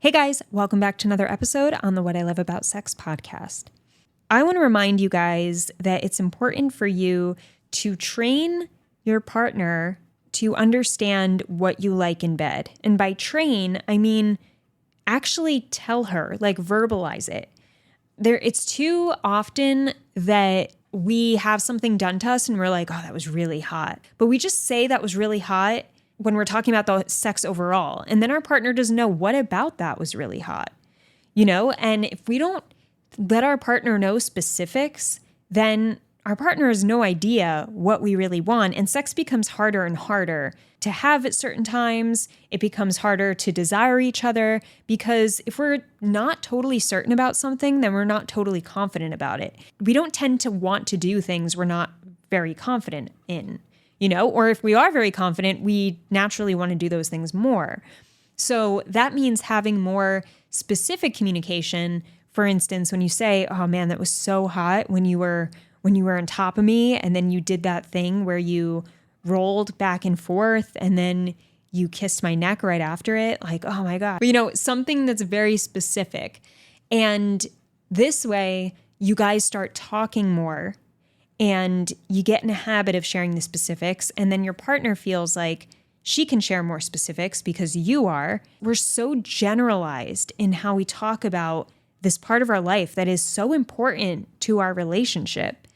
Hey guys, welcome back to another episode on the What I Love About Sex podcast. I want to remind you guys that it's important for you to train your partner to understand what you like in bed. And by train, I mean actually tell her, like verbalize it. It's too often that we have something done to us and we're like, oh, that was really hot. But we just say that was really hot when we're talking about the sex overall. And then our partner doesn't know what about that was really hot, And if we don't let our partner know specifics, then our partner has no idea what we really want. And sex becomes harder and harder to have at certain times. It becomes harder to desire each other because if we're not totally certain about something, then we're not totally confident about it. We don't tend to want to do things we're not very confident in. Or if we are very confident, we naturally want to do those things more. So that means having more specific communication. For instance, when you say, oh man, that was so hot when you were on top of me and then you did that thing where you rolled back and forth and then you kissed my neck right after it. Like, oh my God. But, something that's very specific. And this way you guys start talking more. And you get in a habit of sharing the specifics, and then your partner feels like she can share more specifics because you are. We're so generalized in how we talk about this part of our life that is so important to our relationship.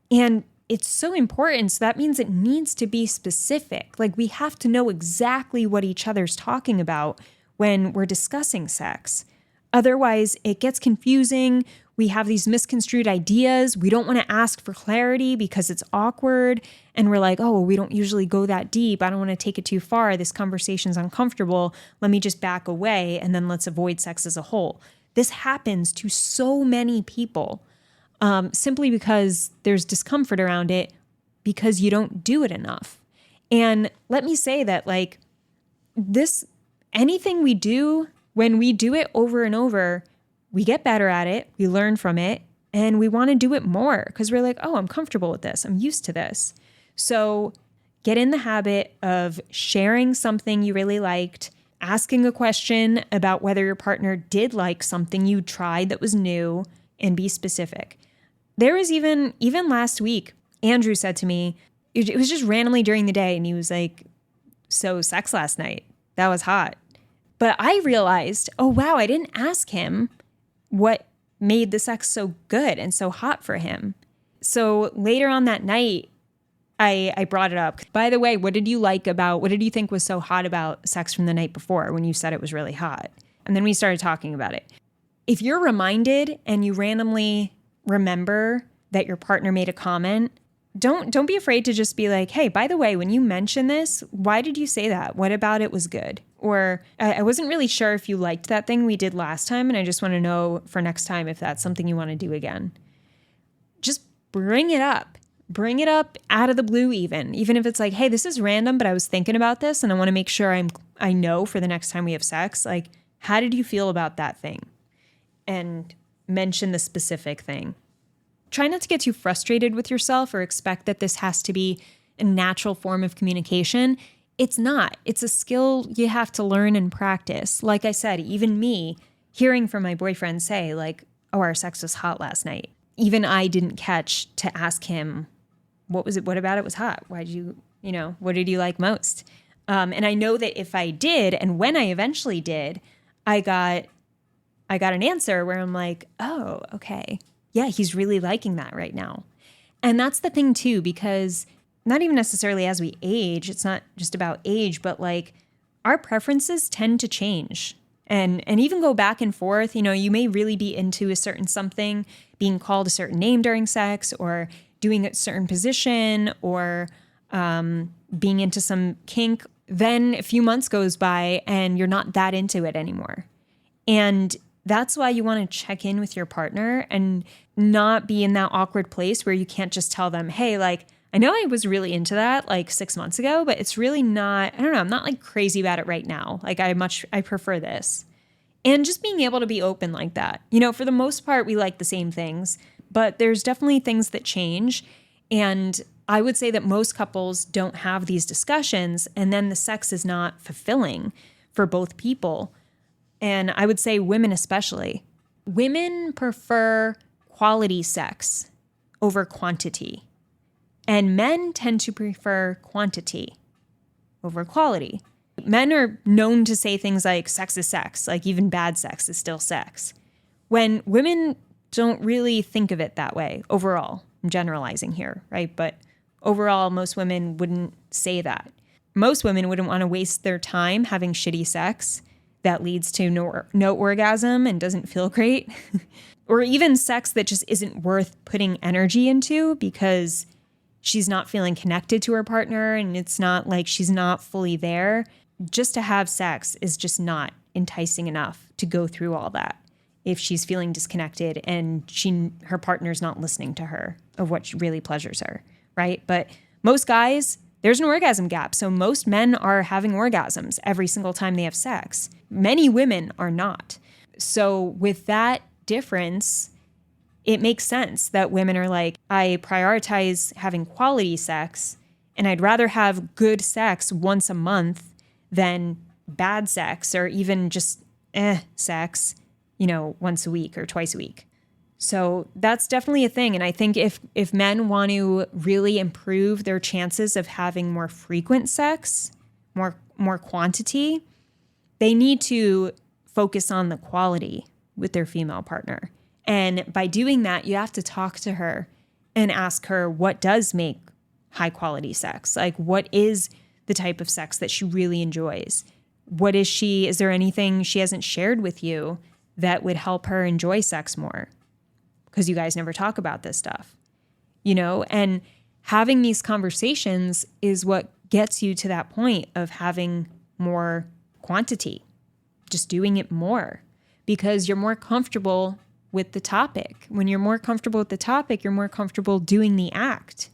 And it's so important, so that means it needs to be specific. Like we have to know exactly what each other's talking about when we're discussing sex. Otherwise, it gets confusing. We have these misconstrued ideas. We don't want to ask for clarity because it's awkward. And we're like, oh, well, we don't usually go that deep. I don't want to take it too far. This conversation's uncomfortable. Let me just back away and then let's avoid sex as a whole. This happens to so many people simply because there's discomfort around it because you don't do it enough. And let me say that anything we do, when we do it over and over, we get better at it, we learn from it, and we want to do it more because we're like, oh, I'm comfortable with this. I'm used to this. So get in the habit of sharing something you really liked, asking a question about whether your partner did like something you tried that was new, and be specific. There was even last week, Andrew said to me, it was just randomly during the day, and he was like, so sex last night, that was hot. But I realized, oh, wow, I didn't ask him what made the sex so good and so hot for him. So later on that night, I brought it up. By the way, what did you think was so hot about sex from the night before when you said it was really hot? And then we started talking about it. If you're reminded and you randomly remember that your partner made a comment, don't be afraid to just be like, hey, by the way, when you mentioned this, why did you say that? What about it was good? Or I wasn't really sure if you liked that thing we did last time, and I just want to know for next time if that's something you want to do again. Just bring it up. Bring it up out of the blue even if it's like, hey, this is random, but I was thinking about this and I want to make sure I know for the next time we have sex. Like, how did you feel about that thing? And mention the specific thing. Try not to get too frustrated with yourself or expect that this has to be a natural form of communication. It's not. It's a skill you have to learn and practice. Like I said, even me hearing from my boyfriend say like, oh, our sex was hot last night. Even I didn't catch to ask him, what was it? What about it was hot? Why did you, what did you like most? And I know that if I did, and when I eventually did, I got an answer where I'm like, oh, okay. Yeah, he's really liking that right now. And that's the thing too, because not even necessarily as we age, it's not just about age, but like our preferences tend to change and even go back and forth. You may really be into a certain something, being called a certain name during sex or doing a certain position or being into some kink. Then a few months goes by and you're not that into it anymore. And that's why you want to check in with your partner and not be in that awkward place where you can't just tell them, hey, like, I know I was really into that like 6 months ago, but it's really not, I don't know, I'm not like crazy about it right now. Like I prefer this. And just being able to be open like that. For the most part, we like the same things, but there's definitely things that change. And I would say that most couples don't have these discussions, and then the sex is not fulfilling for both people. and I would say women especially. Women prefer quality sex over quantity, and men tend to prefer quantity over quality. Men are known to say things like sex is sex, like even bad sex is still sex, when women don't really think of it that way overall. I'm generalizing here, right? But overall, most women wouldn't say that. Most women wouldn't want to waste their time having shitty sex that leads to no orgasm and doesn't feel great, or even sex that just isn't worth putting energy into because she's not feeling connected to her partner and it's not like she's not fully there. Just to have sex is just not enticing enough to go through all that if she's feeling disconnected and her partner's not listening to her of what really pleasures her, right? But most guys, there's an orgasm gap. So most men are having orgasms every single time they have sex. Many women are not. So with that difference, it makes sense that women are like, I prioritize having quality sex and I'd rather have good sex once a month than bad sex or even just sex, once a week or twice a week. So that's definitely a thing. And I think if men want to really improve their chances of having more frequent sex, more quantity, they need to focus on the quality with their female partner. And by doing that, you have to talk to her and ask her what does make high quality sex. Like, what is the type of sex that she really enjoys? Is there anything she hasn't shared with you that would help her enjoy sex more? Because you guys never talk about this stuff, and having these conversations is what gets you to that point of having more quantity, just doing it more because you're more comfortable with the topic. When you're more comfortable with the topic, you're more comfortable doing the act.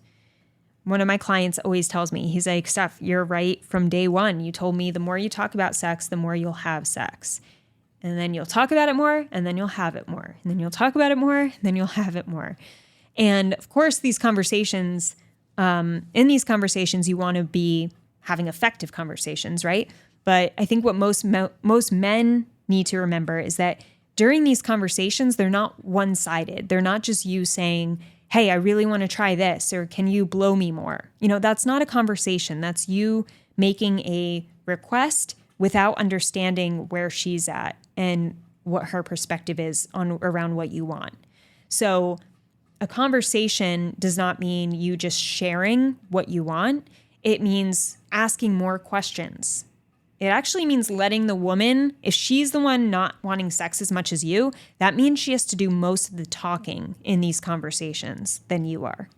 One of my clients always tells me, he's like, Steph, you're right from day one. You told me the more you talk about sex, the more you'll have sex. And then you'll talk about it more, and then you'll have it more. And then you'll talk about it more, and then you'll have it more. And of course, in these conversations, you want to be having effective conversations, right? But I think what most men need to remember is that during these conversations, they're not one-sided. They're not just you saying, hey, I really want to try this, or can you blow me more? That's not a conversation. That's you making a request without understanding where she's at and what her perspective is around what you want. So a conversation does not mean you just sharing what you want. It means asking more questions. It actually means letting the woman, if she's the one not wanting sex as much as you, that means she has to do most of the talking in these conversations than you are.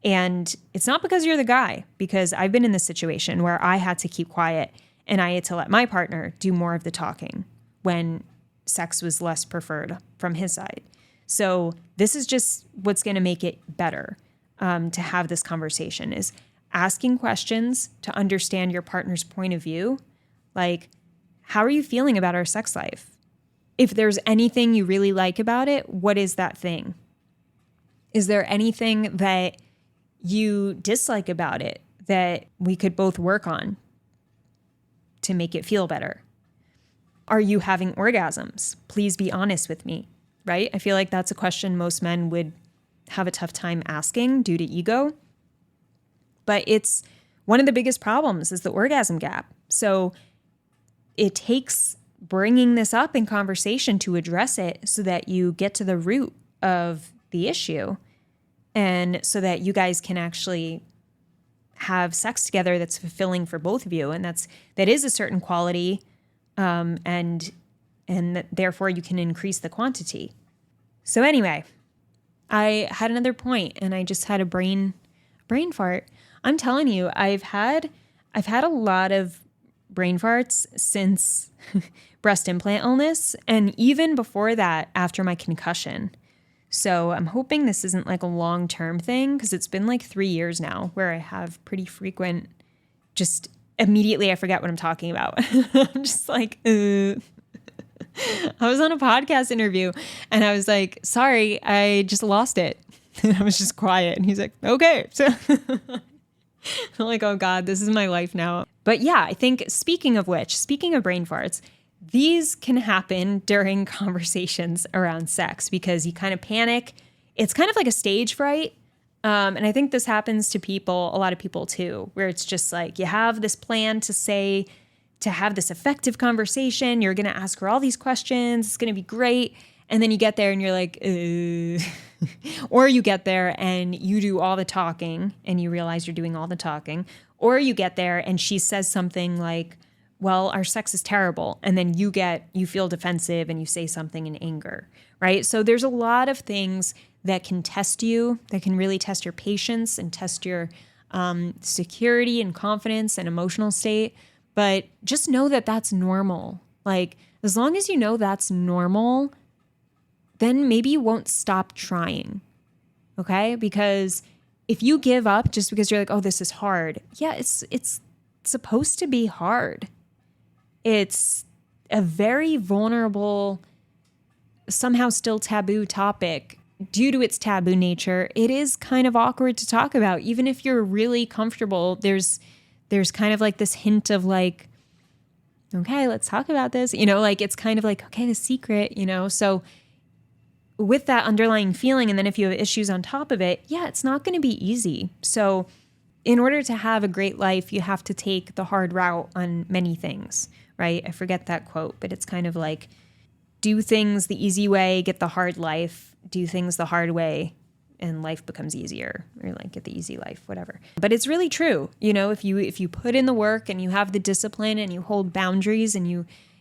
And it's not because you're the guy, because I've been in this situation where I had to keep quiet and I had to let my partner do more of the talking when sex was less preferred from his side. So this is just what's going to make it better to have this conversation is asking questions to understand your partner's point of view. Like, how are you feeling about our sex life? If there's anything you really like about it, what is that thing? Is there anything that you dislike about it that we could both work on to make it feel better? Are you having orgasms? Please be honest with me, right? I feel like that's a question most men would have a tough time asking due to ego. But it's one of the biggest problems is the orgasm gap. So it takes bringing this up in conversation to address it so that you get to the root of the issue and so that you guys can actually have sex together that's fulfilling for both of you. And that is a certain quality and therefore you can increase the quantity. So anyway, I had another point and I just had a brain fart. I'm telling you, I've had a lot of brain farts since breast implant illness and even before that after my concussion. So I'm hoping this isn't like a long-term thing because it's been like 3 years now where I have pretty frequent, just immediately I forget what I'm talking about. I'm just like, I was on a podcast interview and I was like, sorry, I just lost it. And I was just quiet. And he's like, okay. So I'm like, oh God, this is my life now. But yeah, I think speaking of brain farts, these can happen during conversations around sex because you kind of panic. It's kind of like a stage fright. And I think this happens to people, a lot of people too, where it's just like you have this plan to have this effective conversation. You're going to ask her all these questions. It's going to be great. And then you get there and you're like, or you get there and you do all the talking and you realize you're doing all the talking. Or you get there and she says something like, well, our sex is terrible. And then you feel defensive and you say something in anger, right? So there's a lot of things that can test you, that can really test your patience and test your security and confidence and emotional state. But just know that that's normal. Like, as long as you know that's normal, then maybe you won't stop trying, okay? Because if you give up just because you're like, oh, this is hard. Yeah, it's supposed to be hard. It's a very vulnerable, somehow still taboo topic. Due to its taboo nature, it is kind of awkward to talk about. Even if you're really comfortable, there's kind of like this hint of like, okay, let's talk about this. Like it's kind of like, okay, the secret, So with that underlying feeling, and then if you have issues on top of it, yeah, it's not going to be easy. So in order to have a great life, you have to take the hard route on many things, right? I forget that quote, but it's kind of like, do things the easy way, get the hard life. Do things the hard way, and life becomes easier, or like get the easy life, whatever. But it's really true. If you put in the work and you have the discipline and you hold boundaries and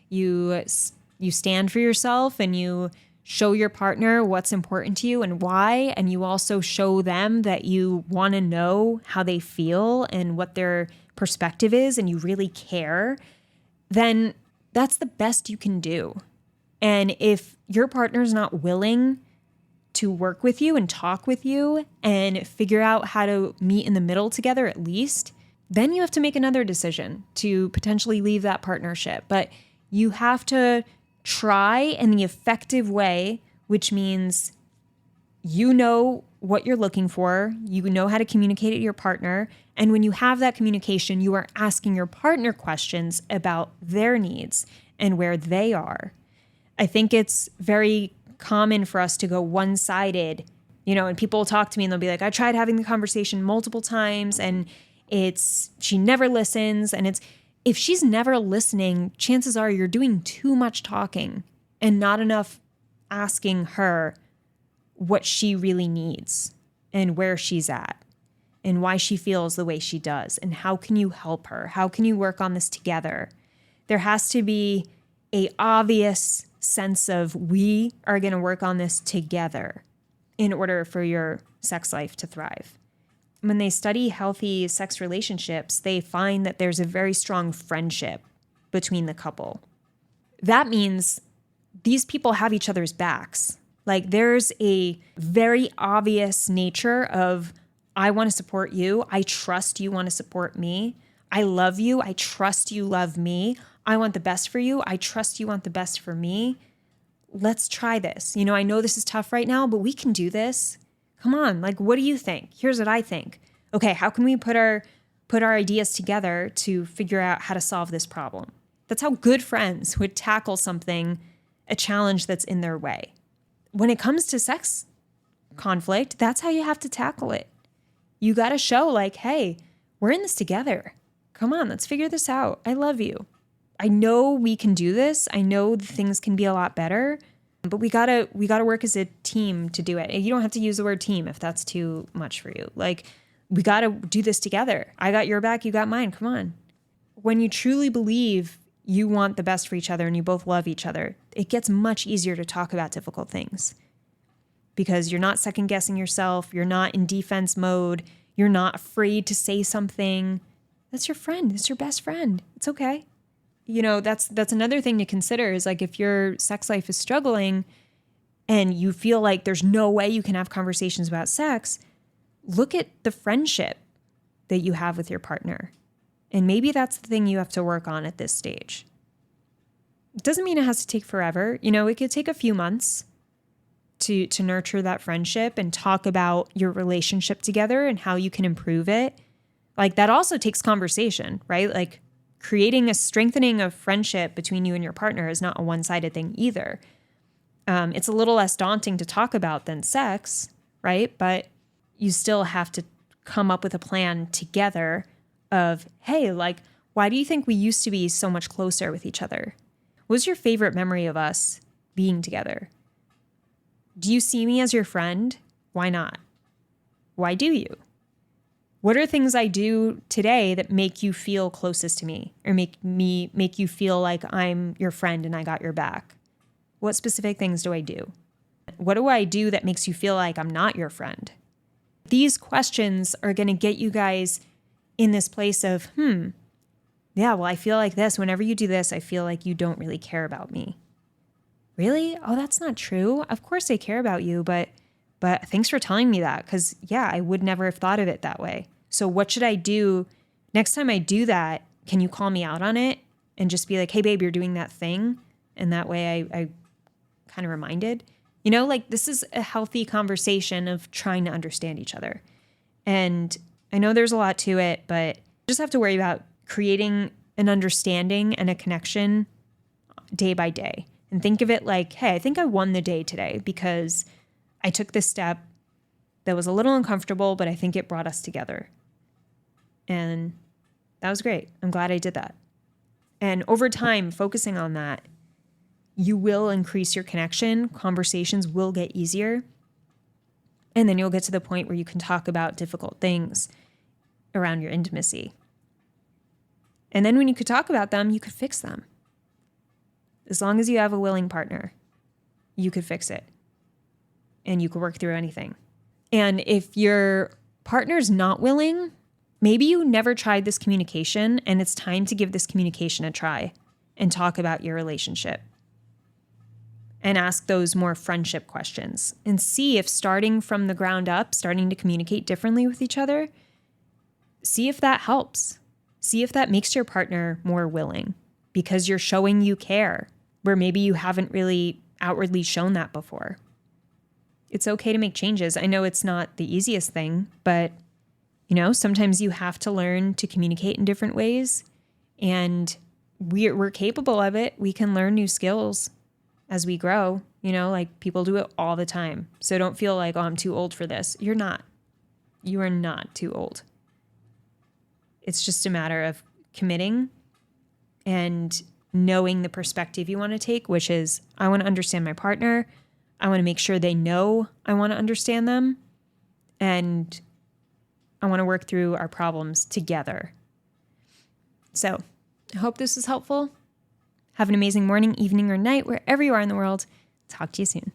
you stand for yourself and you show your partner what's important to you and why, and you also show them that you want to know how they feel and what their perspective is and you really care, then that's the best you can do. And if your partner's not willing to work with you and talk with you and figure out how to meet in the middle together at least, then you have to make another decision to potentially leave that partnership. But you have to try in the effective way, which means you know what you're looking for, you know how to communicate it to your partner, and when you have that communication, you are asking your partner questions about their needs and where they are. I think it's very common for us to go one-sided, and people will talk to me and they'll be like, I tried having the conversation multiple times and she never listens. And if she's never listening, chances are you're doing too much talking and not enough asking her what she really needs and where she's at and why she feels the way she does. And how can you help her? How can you work on this together? There has to be a obvious sense of we are going to work on this together in order for your sex life to thrive. When they study healthy sex relationships, they find that there's a very strong friendship between the couple. That means these people have each other's backs. Like there's a very obvious nature of, I want to support you. I trust you want to support me. I love you. I trust you love me. I want the best for you. I trust you want the best for me. Let's try this. I know this is tough right now, but we can do this. Come on. Like, what do you think? Here's what I think. Okay, how can we put our ideas together to figure out how to solve this problem? That's how good friends would tackle a challenge that's in their way. When it comes to sex conflict, that's how you have to tackle it. You got to show like, hey, we're in this together. Come on, let's figure this out. I love you. I know we can do this. I know things can be a lot better, but we gotta work as a team to do it. And you don't have to use the word team if that's too much for you. Like, we gotta do this together. I got your back, you got mine. Come on. When you truly believe you want the best for each other and you both love each other, it gets much easier to talk about difficult things because you're not second guessing yourself. You're not in defense mode. You're not afraid to say something. That's your friend. It's your best friend. It's okay. That's another thing to consider is like if your sex life is struggling and you feel like there's no way you can have conversations about sex, look at the friendship that you have with your partner. And maybe that's the thing you have to work on at this stage. It doesn't mean it has to take forever. It could take a few months to nurture that friendship and talk about your relationship together and how you can improve it. Like that also takes conversation, right? Like, creating a strengthening of friendship between you and your partner is not a one-sided thing either. It's a little less daunting to talk about than sex, right? But you still have to come up with a plan together of, hey, like, why do you think we used to be so much closer with each other? What was your favorite memory of us being together? Do you see me as your friend? Why not? Why do you? What are things I do today that make you feel closest to me or make you feel like I'm your friend and I got your back? What specific things do I do? What do I do that makes you feel like I'm not your friend? These questions are going to get you guys in this place of, yeah, well, I feel like this. Whenever you do this, I feel like you don't really care about me. Really? Oh, that's not true. Of course I care about you, but thanks for telling me that, because, yeah, I would never have thought of it that way. So what should I do next time I do that? Can you call me out on it and just be like, hey, babe, you're doing that thing? And that way I kind of reminded, like this is a healthy conversation of trying to understand each other. And I know there's a lot to it, but you just have to worry about creating an understanding and a connection day by day. And think of it like, hey, I think I won the day today because I took this step that was a little uncomfortable, but I think it brought us together. And that was great. I'm glad I did that. And over time, focusing on that, you will increase your connection. Conversations will get easier. And then you'll get to the point where you can talk about difficult things around your intimacy. And then when you could talk about them, you could fix them. As long as you have a willing partner, you could fix it. And you could work through anything. And if your partner's not willing, maybe you never tried this communication and it's time to give this communication a try and talk about your relationship. And ask those more friendship questions and see if starting from the ground up, starting to communicate differently with each other, see if that helps. See if that makes your partner more willing because you're showing you care where maybe you haven't really outwardly shown that before. It's okay to make changes. I know it's not the easiest thing, but sometimes you have to learn to communicate in different ways, and we're capable of it. We can learn new skills as we grow, like people do it all the time. So don't feel like, oh, I'm too old for this. You're not. You are not too old. It's just a matter of committing and knowing the perspective you want to take, which is I want to understand my partner. I want to make sure they know I want to understand them. And I want to work through our problems together. So I hope this is helpful. Have an amazing morning, evening, or night, wherever you are in the world. Talk to you soon.